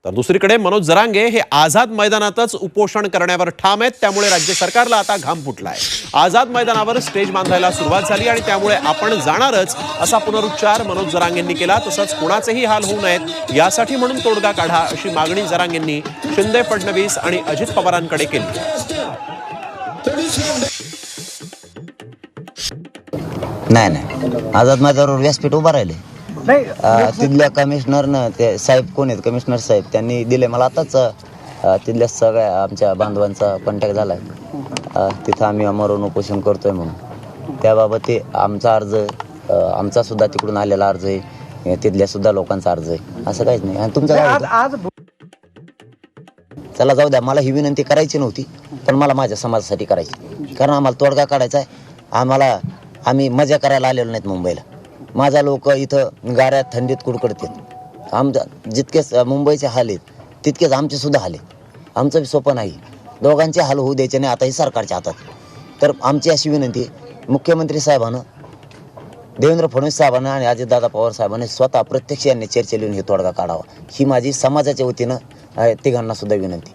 तर दुसरीकडे मनोज जरांगे हे आझाद मैदानातच उपोषण करण्यावर ठाम आहेत। त्यामुळे राज्य सरकारला आता घाम फुटलाय। आझाद मैदानावर स्टेज बांधायला सुरुवात झाली आणि त्यामुळे आपण जाणारच असा पुनरुच्चार मनोज जरांगेंनी केला। तसंच कुणाचेही हाल होऊ नयेत यासाठी म्हणून तोडगा काढा अशी मागणी जरांगेंनी शिंदे, फडणवीस आणि अजित पवारांकडे केली। नाही आझाद मैदानावर व्यासपीठ उभा राहिले। तिथल्या कमिशनरनं ते साहेब कोण आहेत कमिशनर साहेब त्यांनी दिले मला आताच तिथल्या सगळ्या आमच्या बांधवांचा कॉन्टॅक्ट झाला आहे। तिथं आम्ही अमरून उपोषण करतोय म्हणून त्याबाबत ते आमचा अर्ज आमचा सुद्धा तिकडून आलेला अर्ज आहे, तिथल्या सुद्धा लोकांचा अर्ज आहे, असं काहीच नाही। आणि तुमचं काय चला जाऊ द्या, मला ही विनंती करायची नव्हती पण मला माझ्या समाजासाठी करायची, कारण आम्हाला तोडगा काढायचा आहे। आम्ही मजा करायला आलेलो नाहीत मुंबईला। माझा लोक इथं गाऱ्यात थंडीत कुडकडतात। आमच्या जितकेच मुंबईचे हाल आहेत तितकेच आमचे सुद्धा हाल आहेत। आमचं बी सोपं नाही, दोघांचे हाल होऊ द्यायचे नाही आता हे सरकारच्या हातात। तर आमची अशी विनंती मुख्यमंत्री साहेबांना, देवेंद्र फडणवीस साहेबांना आणि अजितदादा पवार साहेबांनी स्वतः प्रत्यक्ष यांनी चर्चेला येऊन हे तोडगा काढावा, ही माझी समाजाच्या वतीनं तिघांना सुद्धा विनंती।